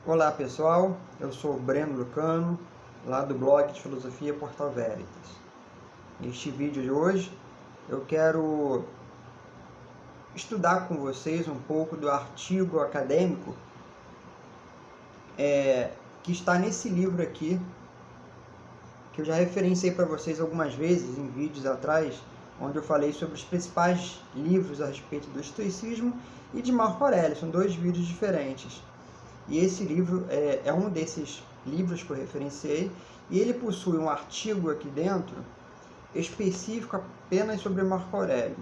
Olá pessoal, eu sou o Breno Lucano, lá do blog de Filosofia Portal Veritas. Neste vídeo de hoje eu quero estudar com vocês um pouco do artigo acadêmico que está nesse livro aqui, que eu já referenciei para vocês algumas vezes em vídeos atrás, onde eu falei sobre os principais livros a respeito do estoicismo e de Marco Aurélio. São dois vídeos diferentes. E esse livro é um desses livros que eu referenciei, e ele possui um artigo aqui dentro específico apenas sobre Marco Aurélio.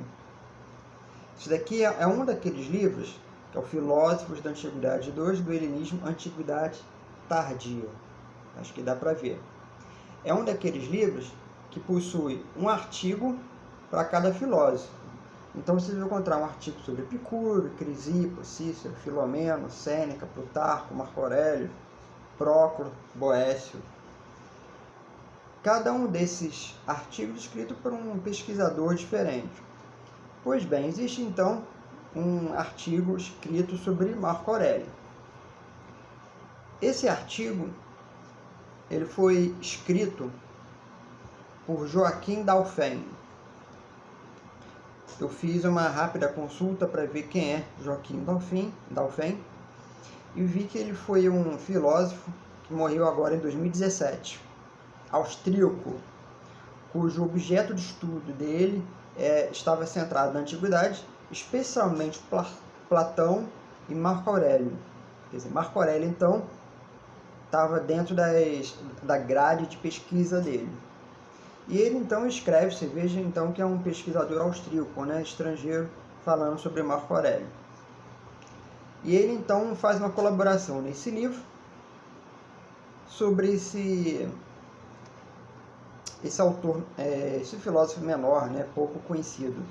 Isso daqui é um daqueles livros, que é o Filósofos da Antiguidade 2, do Helenismo, Antiguidade Tardia. Acho que dá para ver. É um daqueles livros que possui um artigo para cada filósofo. Então vocês vão encontrar um artigo sobre Epicuro, Crisipo, Cícero, Filomeno, Sêneca, Plutarco, Marco Aurélio, Próclo, Boécio. Cada um desses artigos escrito por um pesquisador diferente. Pois bem, existe então um artigo escrito sobre Marco Aurélio. Esse artigo ele foi escrito por Joaquim Dauphin. Eu fiz uma rápida consulta para ver quem é Joaquim Dauphin e vi que ele foi um filósofo que morreu agora em 2017, austríaco, cujo objeto de estudo dele estava centrado na antiguidade, especialmente Platão e Marco Aurélio. Quer dizer, Marco Aurélio então estava dentro da grade de pesquisa dele. E ele então escreve, você veja então que é um pesquisador austríaco, estrangeiro, falando sobre Marco Aurélio. E ele então faz uma colaboração nesse livro sobre esse autor, esse filósofo menor, pouco conhecido.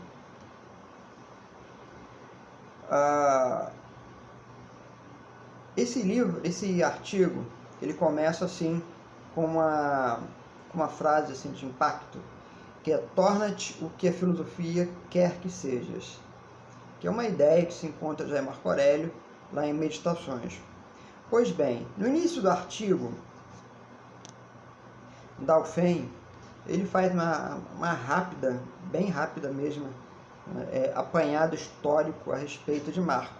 Esse artigo, ele começa assim com uma frase assim, de impacto, que é: torna-te o que a filosofia quer que sejas, que é uma ideia que se encontra já em Marco Aurélio, lá em Meditações. Pois bem, no início do artigo, Dauphin, ele faz uma rápida, bem rápida mesmo, apanhado histórico a respeito de Marco.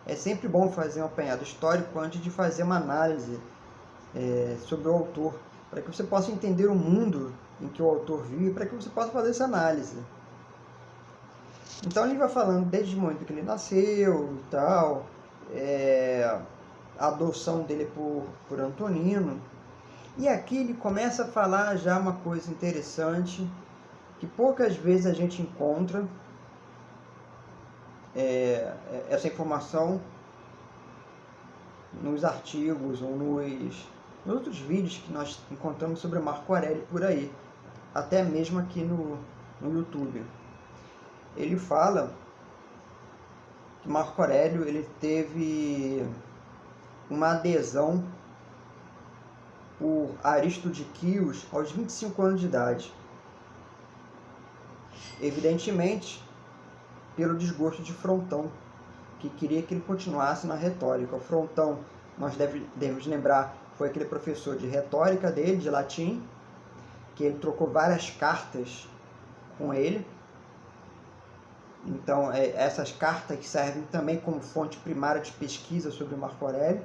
É sempre bom fazer um apanhado histórico antes de fazer uma análise sobre o autor, para que você possa entender o mundo em que o autor vive, para que você possa fazer essa análise. Então ele vai falando desde o momento que ele nasceu e tal, a adoção dele por Antonino. E aqui ele começa a falar já uma coisa interessante, que poucas vezes a gente encontra essa informação nos artigos ou nos outros vídeos que nós encontramos sobre Marco Aurélio por aí, até mesmo aqui no YouTube. Ele fala que Marco Aurélio ele teve uma adesão por Aristo de Quios aos 25 anos de idade. Evidentemente, pelo desgosto de Frontão, que queria que ele continuasse na retórica. O Frontão, nós devemos lembrar, foi aquele professor de retórica dele, de latim, que ele trocou várias cartas com ele. Então, essas cartas servem também como fonte primária de pesquisa sobre Marco Aurélio,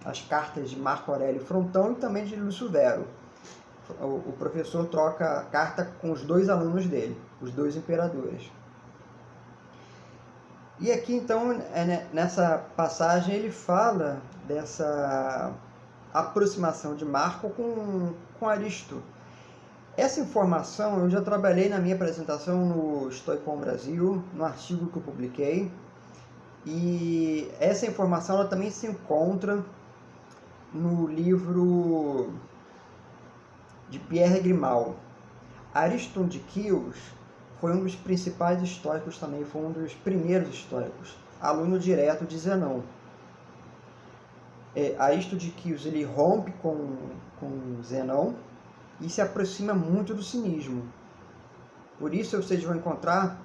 as cartas de Marco Aurélio Frontão e também de Lúcio Vero. O professor troca carta com os dois alunos dele, os dois imperadores. E aqui então, nessa passagem, ele fala dessa aproximação de Marco com Aristo. Essa informação eu já trabalhei na minha apresentação no Stoicon Brasil, no artigo que eu publiquei. E essa informação ela também se encontra no livro de Pierre Grimal. Ariston de Quios foi um dos principais estoicos também, foi um dos primeiros estoicos, aluno direto de Zenão. Ariston de Quios ele rompe com Zenão e se aproxima muito do cinismo. Por isso vocês vão encontrar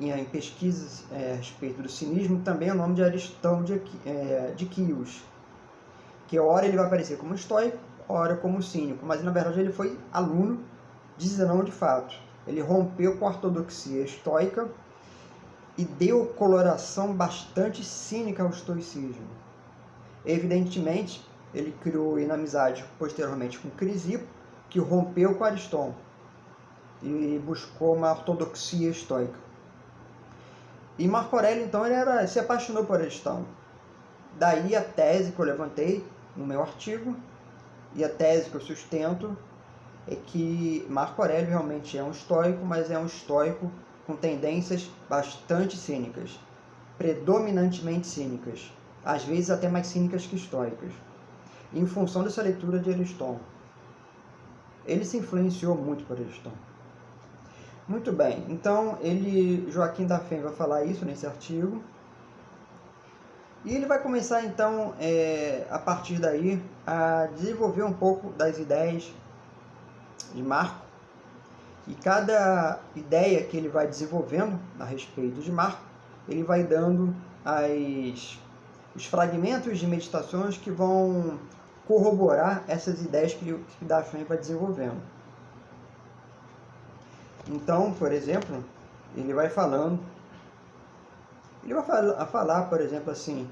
em pesquisas a respeito do cinismo, também é o nome de Aristão de Quios, que ora ele vai aparecer como estoico, ora como cínico, mas na verdade ele foi aluno de Zenão de fato. Ele rompeu com a ortodoxia estoica e deu coloração bastante cínica ao estoicismo. Evidentemente, ele criou inimizade posteriormente com Crisipo, que rompeu com Ariston e buscou uma ortodoxia estoica. E Marco Aurélio, então, se apaixonou por Aristão. Daí a tese que eu levantei no meu artigo, e a tese que eu sustento, é que Marco Aurélio realmente é um estoico, mas é um estoico com tendências bastante cínicas, predominantemente cínicas, às vezes até mais cínicas que estoicas, em função dessa leitura de Ariston. Ele se influenciou muito por Ariston. Muito bem, então Joaquim da Fém vai falar isso nesse artigo. E ele vai começar então, a partir daí, a desenvolver um pouco das ideias de Marco. E cada ideia que ele vai desenvolvendo a respeito de Marco, ele vai dando os fragmentos de meditações que vão corroborar essas ideias que da Fém vai desenvolvendo. Então, por exemplo, ele vai falar, por exemplo, assim,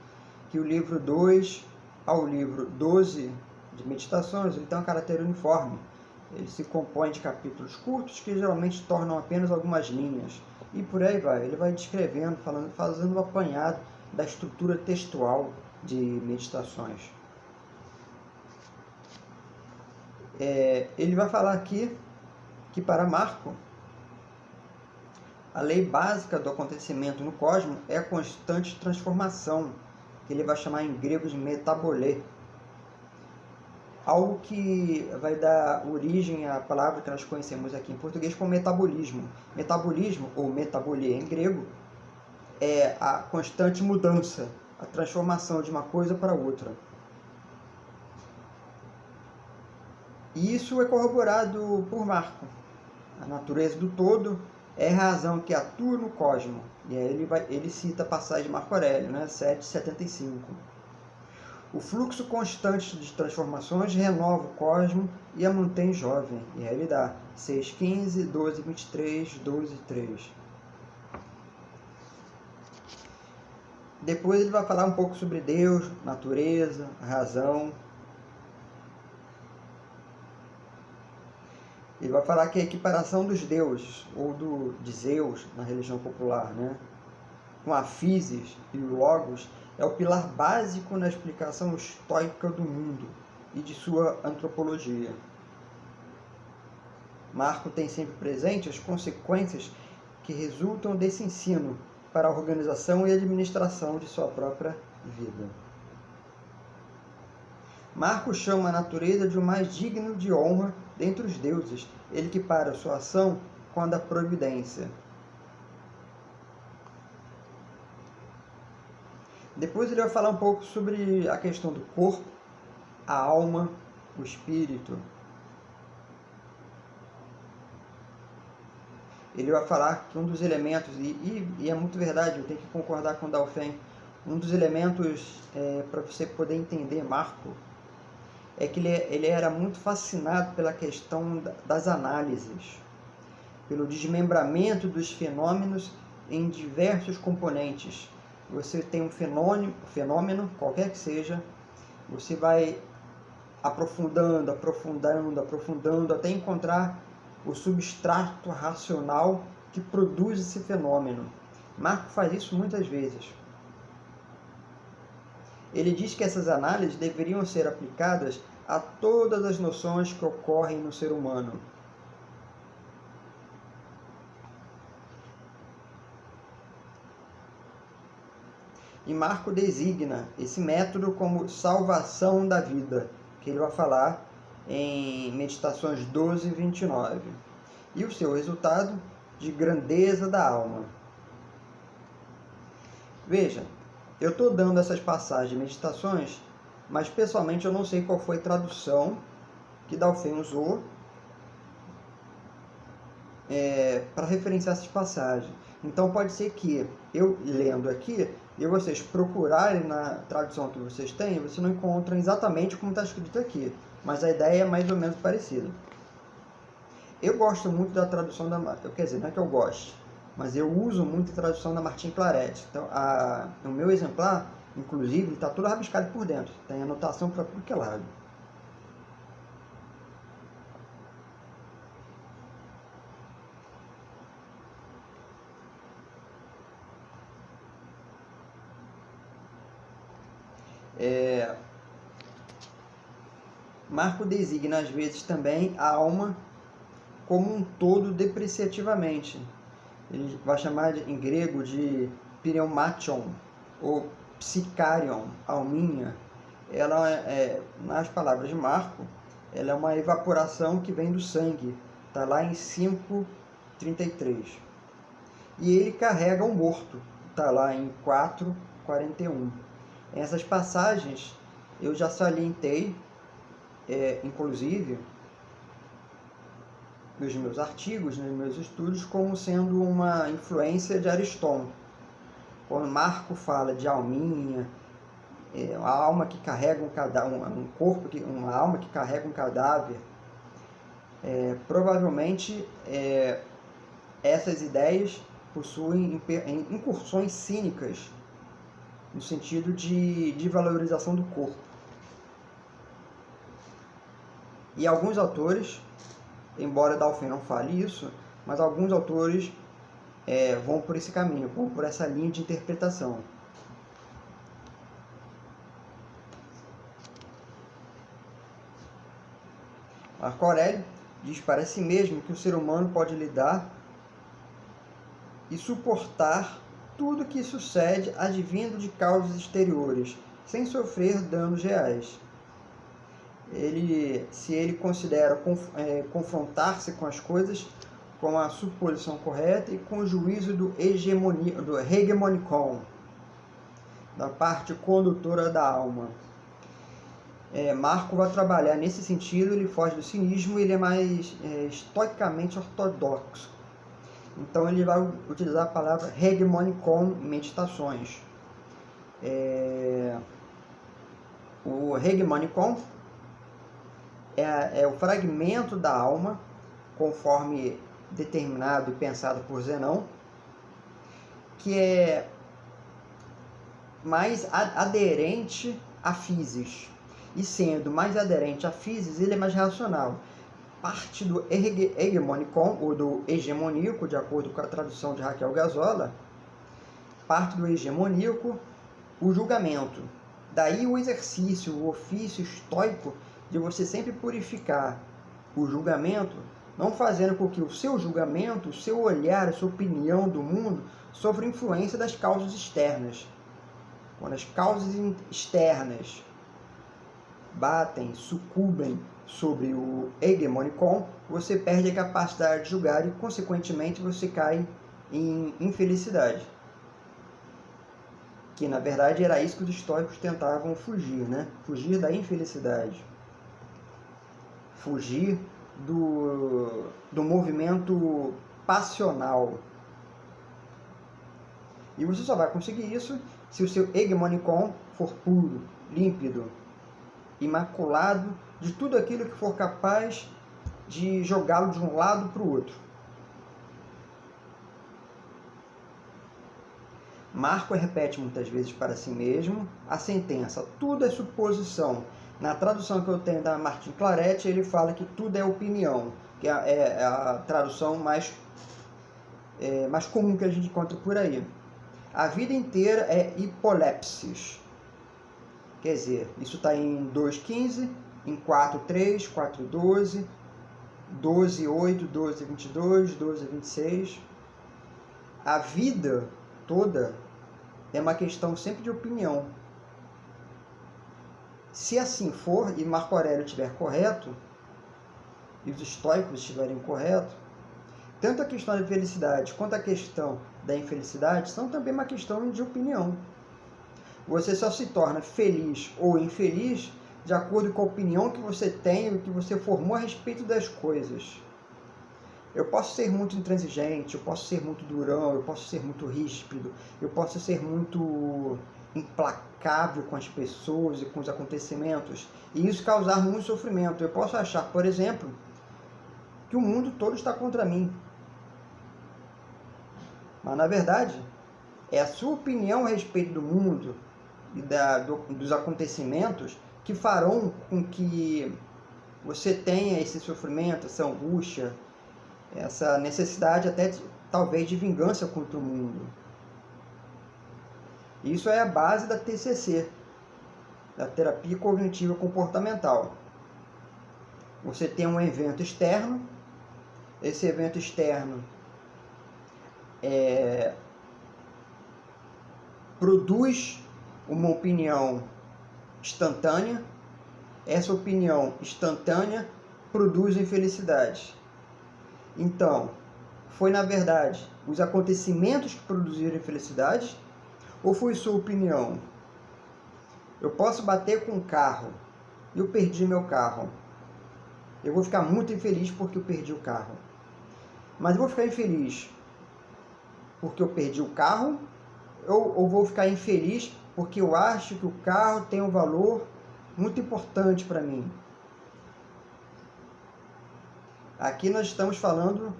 que o livro 2 ao livro 12 de meditações, ele tem um caráter uniforme. Ele se compõe de capítulos curtos que geralmente tornam apenas algumas linhas. E por aí vai. Ele vai descrevendo, fazendo um apanhado da estrutura textual de meditações. Ele vai falar aqui que para Marco, a lei básica do acontecimento no cosmos é a constante transformação, que ele vai chamar em grego de metabolê. Algo que vai dar origem à palavra que nós conhecemos aqui em português como metabolismo. Metabolismo, ou metabolê em grego, é a constante mudança, a transformação de uma coisa para outra. E isso é corroborado por Marco. A natureza do todo é a razão que atua no cosmos. E aí ele cita a passagem de Marco Aurélio, 7,75. O fluxo constante de transformações renova o cosmos e a mantém jovem. E aí ele dá 6,15, 12,23, 12,3. Depois ele vai falar um pouco sobre Deus, natureza, razão. Ele vai falar que a equiparação dos deuses, ou de Zeus, na religião popular, com a physis e o logos, é o pilar básico na explicação estoica do mundo e de sua antropologia. Marco tem sempre presente as consequências que resultam desse ensino para a organização e administração de sua própria vida. Marco chama a natureza de o mais digno de honra dentre os deuses. Ele equipara sua ação com a da providência. Depois ele vai falar um pouco sobre a questão do corpo, a alma, o espírito. Ele vai falar que um dos elementos, e é muito verdade, eu tenho que concordar com o Dalphin, um dos elementos para você poder entender Marco, é que ele era muito fascinado pela questão das análises, pelo desmembramento dos fenômenos em diversos componentes. Você tem um fenômeno, qualquer que seja, você vai aprofundando, até encontrar o substrato racional que produz esse fenômeno. Marco faz isso muitas vezes. Ele diz que essas análises deveriam ser aplicadas a todas as noções que ocorrem no ser humano. E Marco designa esse método como salvação da vida, que ele vai falar em Meditações 12 e 29. E o seu resultado de grandeza da alma. Veja, eu estou dando essas passagens de meditações, mas pessoalmente eu não sei qual foi a tradução que Dalphin usou para referenciar essas passagens. Então pode ser que eu lendo aqui e vocês procurarem na tradução que vocês têm, vocês não encontram exatamente como está escrito aqui, mas a ideia é mais ou menos parecida. Eu gosto muito da tradução quer dizer, não é que eu goste, mas eu uso muito a tradução da Martin Claret. Então, o meu exemplar, inclusive, está todo rabiscado por dentro, tem anotação para tudo que é lado. Marco designa às vezes também a alma como um todo depreciativamente. Ele vai chamar em grego de pneumation ou psycharion, alminha. Ela nas palavras de Marco, ela é uma evaporação que vem do sangue. Está lá em 5:33. E ele carrega o morto. Está lá em 4:41. Essas passagens eu já salientei, inclusive, nos meus artigos, nos meus estudos, como sendo uma influência de Ariston. Quando Marco fala de alminha, uma alma que carrega uma alma que carrega um cadáver, provavelmente essas ideias possuem incursões cínicas no sentido de valorização do corpo. E alguns autores, embora Dauphin não fale isso, mas alguns autores vão por esse caminho, vão por essa linha de interpretação. Marco Aurélio diz para si mesmo que o ser humano pode lidar e suportar tudo que sucede advindo de causas exteriores, sem sofrer danos reais. Se ele considera confrontar-se com as coisas com a suposição correta e com o juízo do hegemonicon, da parte condutora da alma. Marco vai trabalhar nesse sentido, ele foge do cinismo, ele é mais estoicamente ortodoxo. Então ele vai utilizar a palavra hegemonicon em Meditações. O hegemonicon é o fragmento da alma, conforme determinado e pensado por Zenão, que é mais aderente à physis. E sendo mais aderente à physis, ele é mais racional. Parte do hegemonicon, ou do hegemoníaco, de acordo com a tradução de Raquel Gazola, parte do hegemoníaco, o julgamento. Daí o exercício, o ofício estoico de você sempre purificar o julgamento, não fazendo com que o seu julgamento, o seu olhar, a sua opinião do mundo sofra influência das causas externas. Quando as causas externas batem, sucumbem sobre o hegemonicon, você perde a capacidade de julgar e, consequentemente, você cai em infelicidade. Que, na verdade, era isso que os estoicos tentavam fugir, né? Fugir da infelicidade. Fugir do movimento passional. E você só vai conseguir isso se o seu hegemonicon for puro, límpido, imaculado de tudo aquilo que for capaz de jogá-lo de um lado para o outro. Marco repete muitas vezes para si mesmo a sentença: tudo é suposição. Na tradução que eu tenho da Martin Claret, ele fala que tudo é opinião, que é a tradução mais comum que a gente encontra por aí. A vida inteira é hipolepsis. Quer dizer, isso está em 2:15, em 4:3, 4:12, 12:8, 12:22, 12:26. A vida toda é uma questão sempre de opinião. Se assim for, e Marco Aurélio estiver correto, e os estoicos estiverem corretos, tanto a questão da felicidade quanto a questão da infelicidade são também uma questão de opinião. Você só se torna feliz ou infeliz de acordo com a opinião que você tem e que você formou a respeito das coisas. Eu posso ser muito intransigente, eu posso ser muito durão, eu posso ser muito ríspido, eu posso ser muito implacável com as pessoas e com os acontecimentos, e isso causar muito sofrimento. Eu posso achar, por exemplo, que o mundo todo está contra mim. Mas, na verdade, é a sua opinião a respeito do mundo e dos acontecimentos que farão com que você tenha esse sofrimento, essa angústia, essa necessidade até talvez de vingança contra o mundo. Isso é a base da TCC, da terapia cognitiva comportamental. Você tem um evento externo, esse evento externo produz uma opinião instantânea, essa opinião instantânea produz infelicidade. Então, foi na verdade os acontecimentos que produziram infelicidade ou foi sua opinião? Eu posso bater com um carro e eu perdi meu carro. Eu vou ficar muito infeliz porque eu perdi o carro. Mas eu vou ficar infeliz porque eu perdi o carro ou vou ficar infeliz porque eu acho que o carro tem um valor muito importante para mim? Aqui nós estamos falando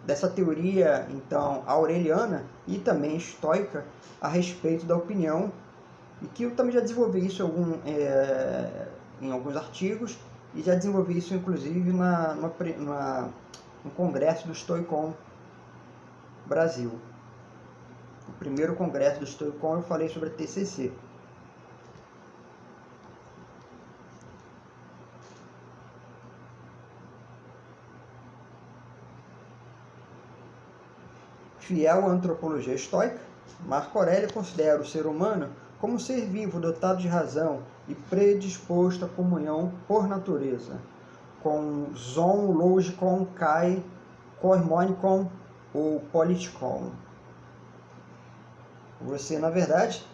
dessa teoria, então, aureliana e também estoica a respeito da opinião, e que eu também já desenvolvi isso em alguns artigos, e já desenvolvi isso inclusive no congresso do Stoicon Brasil. O primeiro congresso do Stoicon eu falei sobre a TCC. Fiel à antropologia estoica, Marco Aurélio considera o ser humano como um ser vivo dotado de razão e predisposto à comunhão por natureza, com zon logikon kai koimonikon ou politikon. Você, na verdade,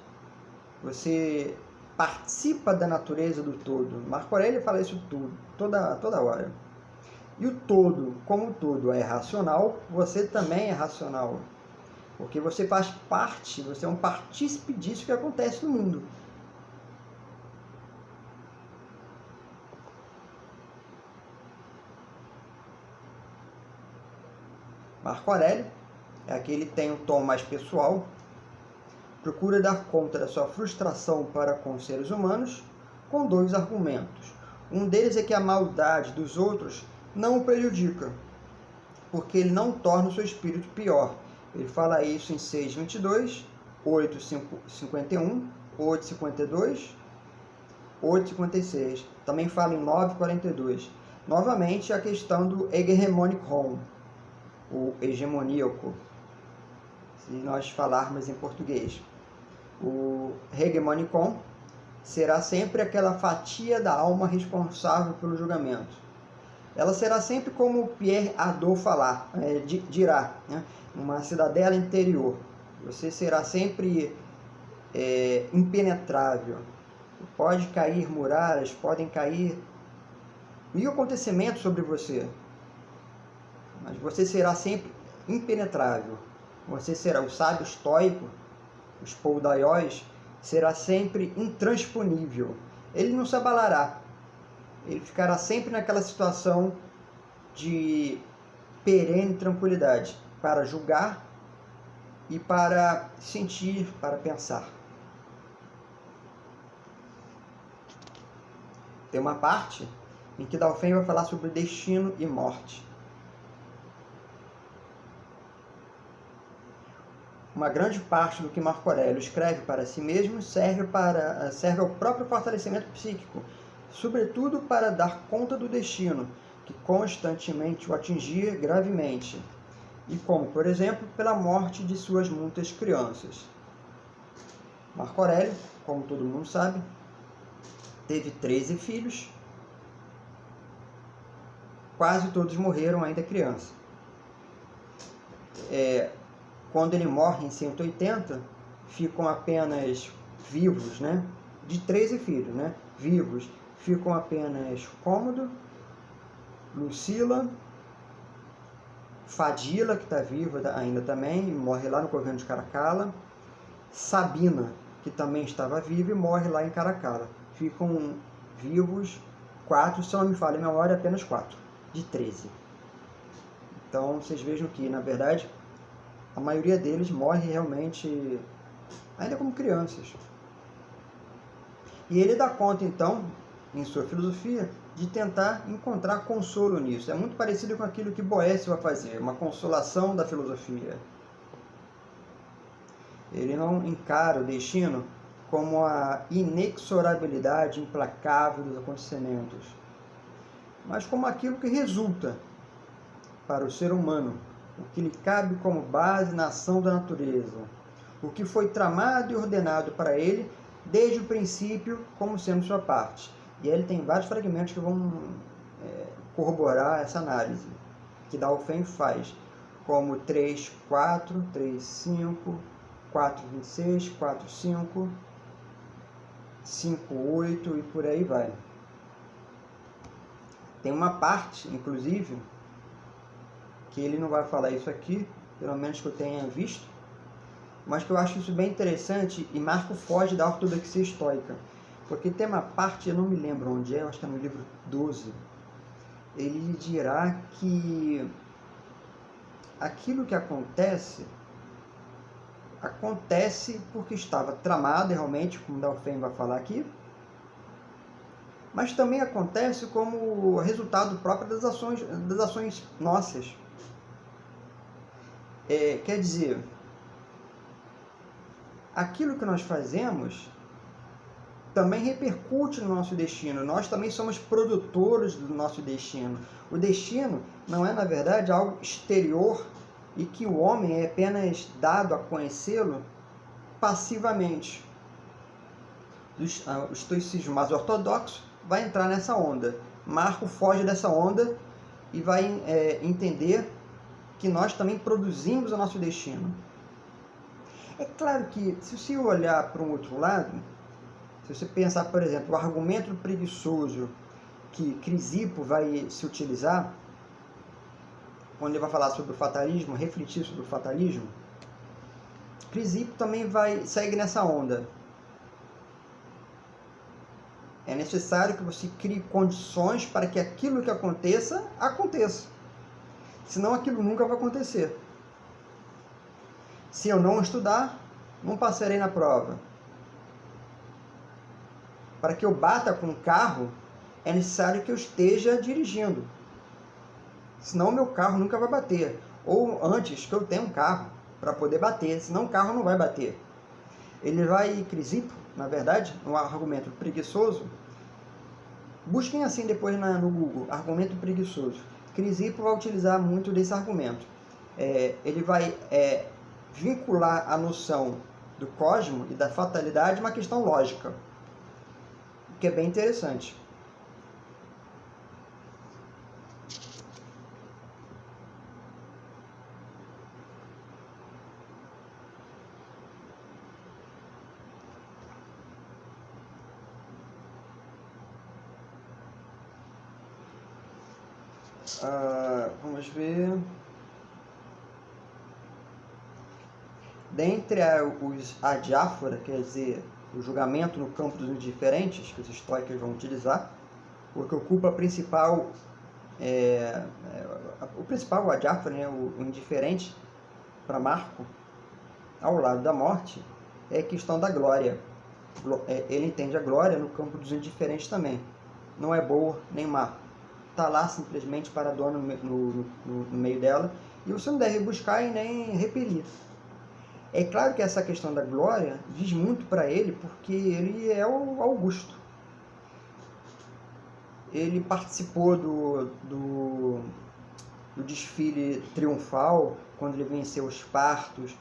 você participa da natureza do todo. Marco Aurélio fala isso tudo, toda hora. E o todo, como o todo é racional, você também é racional. Porque você faz parte, você é um partícipe disso que acontece no mundo. Marco Aurélio é aquele que tem um tom mais pessoal, procura dar conta da sua frustração para com os seres humanos com dois argumentos. Um deles é que a maldade dos outros não o prejudica, porque ele não torna o seu espírito pior. Ele fala isso em 6:22, 8:51, 8:52, 8:56. Também fala em 9:42. Novamente a questão do hegemonikon, o hegemoníaco, se nós falarmos em português. O hegemonikon será sempre aquela fatia da alma responsável pelo julgamento. Ela será sempre como Pierre Hadot dirá, né? Uma cidadela interior. Você será sempre impenetrável. Pode cair muralhas, podem cair mil acontecimentos sobre você, mas você será sempre impenetrável. Você será o sábio estoico, os poudaiós, será sempre intransponível. Ele não se abalará. Ele ficará sempre naquela situação de perene tranquilidade para julgar e para sentir, para pensar. Tem uma parte em que Dauphin vai falar sobre destino e morte. Uma grande parte do que Marco Aurélio escreve para si mesmo serve ao próprio fortalecimento psíquico, sobretudo para dar conta do destino, que constantemente o atingia gravemente, e como, por exemplo, pela morte de suas muitas crianças. Marco Aurélio, como todo mundo sabe, teve 13 filhos, quase todos morreram ainda criança. Quando ele morre em 180, ficam apenas vivos, né? De 13 filhos, né? Vivos, ficam apenas Cômodo, Lucila, Fadila, que está viva ainda também, morre lá no governo de Caracalla. Sabina, que também estava viva e morre lá em Caracalla. Ficam vivos 4, se eu não me falha a memória, apenas 4, de 13. Então vocês vejam que, na verdade, a maioria deles morre realmente ainda como crianças. E ele dá conta, então, em sua filosofia, de tentar encontrar consolo nisso. É muito parecido com aquilo que Boécio vai fazer, uma consolação da filosofia. Ele não encara o destino como a inexorabilidade implacável dos acontecimentos, mas como aquilo que resulta para o ser humano, o que lhe cabe como base na ação da natureza, o que foi tramado e ordenado para ele desde o princípio como sendo sua parte. E aí ele tem vários fragmentos que vão corroborar essa análise que Dauphin faz, como 3.4, 3.5, 4.26, 4.5, 5.8 e por aí vai. Tem uma parte, inclusive, que ele não vai falar isso aqui, pelo menos que eu tenha visto, mas que eu acho isso bem interessante e Marco foge da ortodoxia estoica. Porque tem uma parte, eu não me lembro onde é, eu acho que é no livro 12, ele dirá que aquilo que acontece porque estava tramado realmente, como Dauphin vai falar aqui, mas também acontece como resultado próprio das ações nossas. Quer dizer, aquilo que nós fazemos também repercute no nosso destino. Nós também somos produtores do nosso destino. O destino não é, na verdade, algo exterior e que o homem é apenas dado a conhecê-lo passivamente. O estoicismo mais ortodoxo vai entrar nessa onda. Marco foge dessa onda e vai entender que nós também produzimos o nosso destino. É claro que, se você olhar para um outro lado, se você pensar, por exemplo, o argumento preguiçoso que Crisipo vai se utilizar, quando ele vai falar sobre o fatalismo, refletir sobre o fatalismo, Crisipo também segue nessa onda. É necessário que você crie condições para que aquilo que aconteça. Senão aquilo nunca vai acontecer. Se eu não estudar, não passarei na prova. Para que eu bata com o carro, é necessário que eu esteja dirigindo. Senão o meu carro nunca vai bater. Ou antes que eu tenha um carro para poder bater, senão o carro não vai bater. Ele vai, Crisipo, na verdade, um argumento preguiçoso. Busquem assim depois no Google, argumento preguiçoso. Crisipo vai utilizar muito desse argumento. Ele vai vincular a noção do cosmo e da fatalidade a uma questão lógica, que é bem interessante. Vamos ver. Dentre os adiáfora, quer dizer, o julgamento no campo dos indiferentes, que os estoicos vão utilizar, porque ocupa o principal adiáfora, né, o indiferente, para Marco, ao lado da morte, é a questão da glória. Ele entende a glória no campo dos indiferentes também. Não é boa nem má. Está lá simplesmente para dono no meio dela, e você não deve buscar e nem repelir. É claro que essa questão da glória diz muito para ele, porque ele é o Augusto. Ele participou do desfile triunfal, quando ele venceu os partos,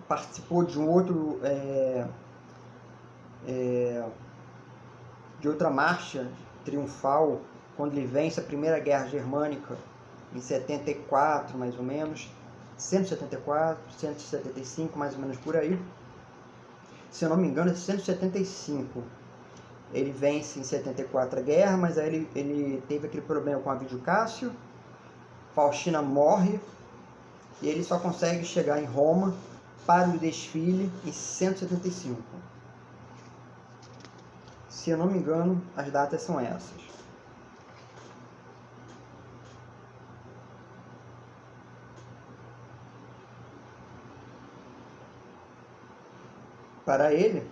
participou de um outro de outra marcha triunfal, quando ele vence a Primeira Guerra Germânica, em 74, mais ou menos, 174, 175, mais ou menos por aí. Se eu não me engano, é 175. Ele vence em 74 a guerra, mas aí ele teve aquele problema com a Avídio Cássio. Faustina morre e ele só consegue chegar em Roma para o desfile em 175. Se eu não me engano, as datas são essas. Para ele,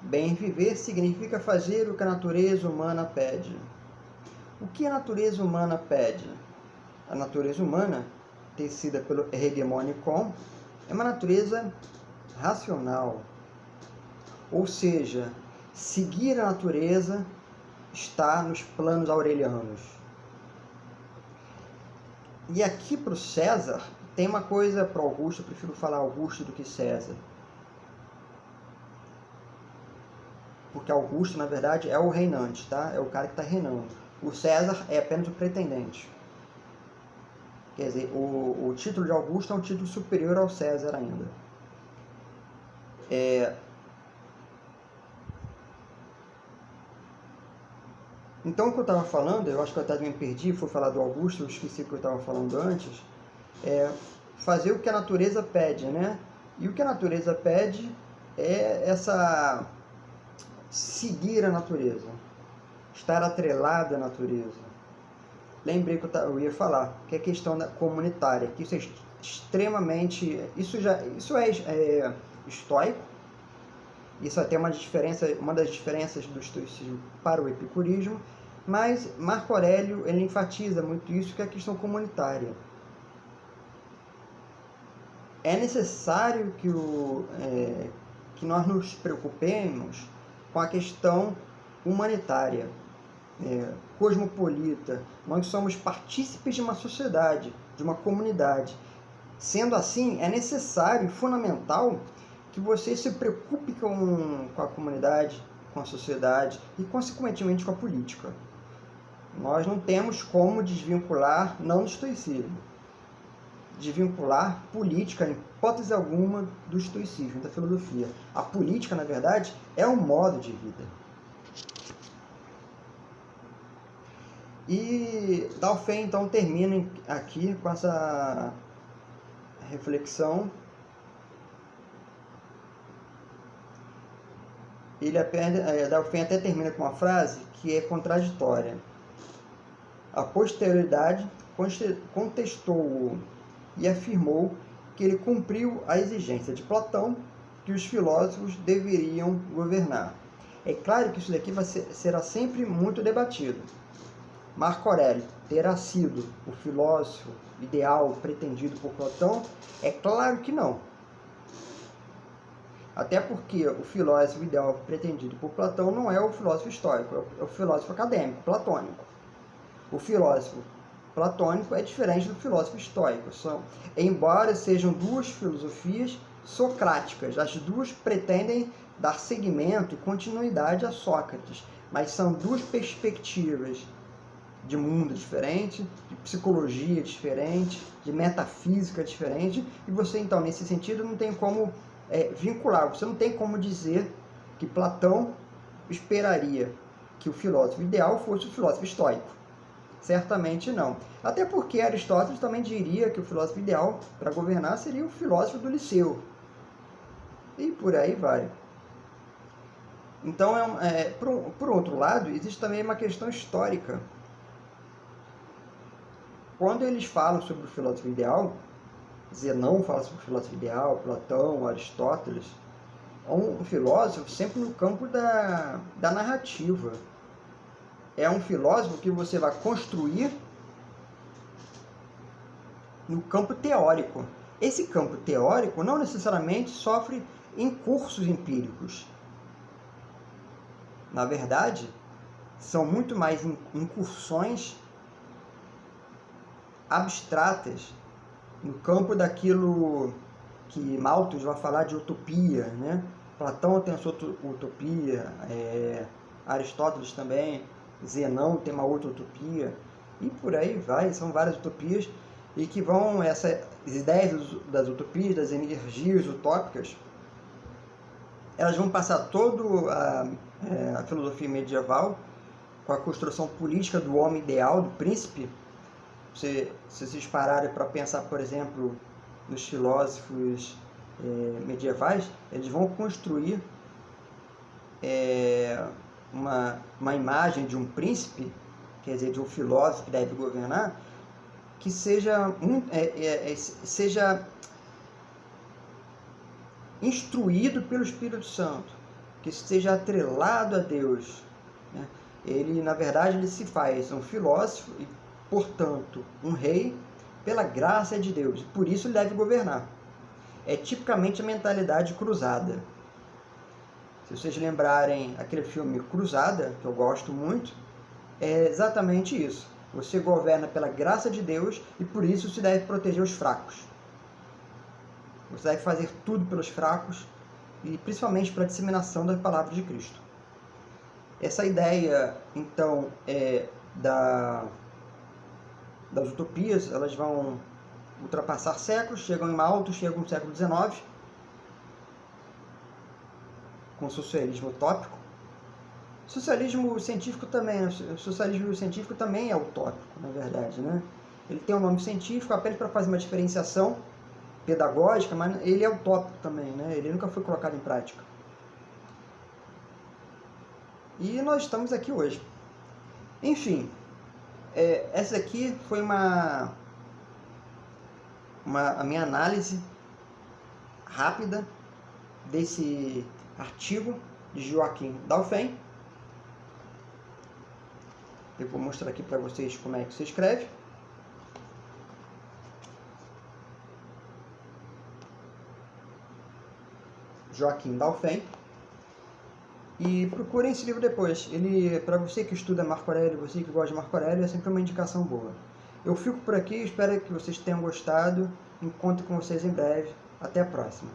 bem viver significa fazer o que a natureza humana pede. O que a natureza humana pede? A natureza humana, tecida pelo Hegemonicon, é uma natureza racional. Ou seja, seguir a natureza está nos planos aurelianos. E aqui para o César, tem uma coisa para Augusto, eu prefiro falar Augusto do que César. Porque Augusto, na verdade, é o reinante, tá? É o cara que está reinando. O César é apenas o pretendente. Quer dizer, o título de Augusto é um título superior ao César ainda. Então, o que eu estava falando, eu acho que eu até me perdi, fui falar do Augusto, eu esqueci o que eu estava falando antes, é fazer o que a natureza pede, né? E o que a natureza pede é seguir a natureza, estar atrelado à natureza. Lembrei que eu ia falar, que é a questão comunitária, que isso é extremamente, isso é estoico, isso até é uma das diferenças do estoicismo para o epicurismo, mas Marco Aurélio ele enfatiza muito isso, que é a questão comunitária. É necessário que nós nos preocupemos com a questão humanitária, cosmopolita. Nós somos partícipes de uma sociedade, de uma comunidade. Sendo assim, é necessário e fundamental que você se preocupe com a comunidade, com a sociedade e, consequentemente, com a política. Nós não temos como desvincular, não do estoicismo, desvincular política, em hipótese alguma, do estoicismo, da filosofia. A política, na verdade, é um modo de vida. E Dauphin, então, termina aqui com essa reflexão. Dauphin até termina com uma frase que é contraditória. A posterioridade contestou-o e afirmou que ele cumpriu a exigência de Platão que os filósofos deveriam governar. É claro que isso daqui será sempre muito debatido. Marco Aurélio terá sido o filósofo ideal pretendido por Platão? É claro que não. Até porque o filósofo ideal pretendido por Platão não é o filósofo estoico, é o filósofo acadêmico, platônico. O filósofo platônico é diferente do filósofo estoico. Embora sejam duas filosofias socráticas, as duas pretendem dar seguimento e continuidade a Sócrates, mas são duas perspectivas de mundo diferente, de psicologia diferente, de metafísica diferente, e você, então, nesse sentido, não tem como vincular, você não tem como dizer que Platão esperaria que o filósofo ideal fosse o filósofo estoico. Certamente não. Até porque Aristóteles também diria que o filósofo ideal para governar seria o filósofo do Liceu. E por aí vai. Então, por outro lado, existe também uma questão histórica. Quando eles falam sobre o filósofo ideal, Zenão fala sobre o filósofo ideal, Platão, Aristóteles, é um filósofo sempre no campo da narrativa. É um filósofo que você vai construir no campo teórico. Esse campo teórico não necessariamente sofre incursos empíricos. Na verdade, são muito mais incursões abstratas no campo daquilo que Malthus vai falar de utopia, né? Platão tem a sua utopia, Aristóteles também, Zenão tem uma outra utopia, e por aí vai, são várias utopias, e que vão, essas ideias das utopias, das energias utópicas, elas vão passar toda a filosofia medieval, com a construção política do homem ideal, do príncipe. Se vocês pararem para pensar, por exemplo, dos filósofos medievais, eles vão construir uma imagem de um príncipe, quer dizer, de um filósofo que deve governar, que seja instruído pelo Espírito Santo, que esteja atrelado a Deus, né? Ele, na verdade, ele se faz um filósofo e, portanto, um rei pela graça de Deus. Por isso ele deve governar. É tipicamente a mentalidade cruzada. Se vocês lembrarem aquele filme Cruzada, que eu gosto muito, é exatamente isso. Você governa pela graça de Deus e por isso se deve proteger os fracos. Você deve fazer tudo pelos fracos e principalmente para a disseminação da palavra de Cristo. Essa ideia, então, das utopias, elas vão ultrapassar séculos, chegam em Malthus, chegam no século XIX, com o socialismo utópico. Socialismo científico também, o socialismo científico também é utópico, na verdade, né? Ele tem um nome científico apenas para fazer uma diferenciação pedagógica, mas ele é utópico também, né? Ele nunca foi colocado em prática. E nós estamos aqui hoje. Enfim, essa aqui foi a minha análise rápida desse artigo de Joachim Dauphin. Eu vou mostrar aqui para vocês como é que se escreve. Joachim Dauphin. E procurem esse livro depois. Ele, para você que estuda Marco Aurélio, você que gosta de Marco Aurélio, é sempre uma indicação boa. Eu fico por aqui, espero que vocês tenham gostado. Encontro com vocês em breve. Até a próxima.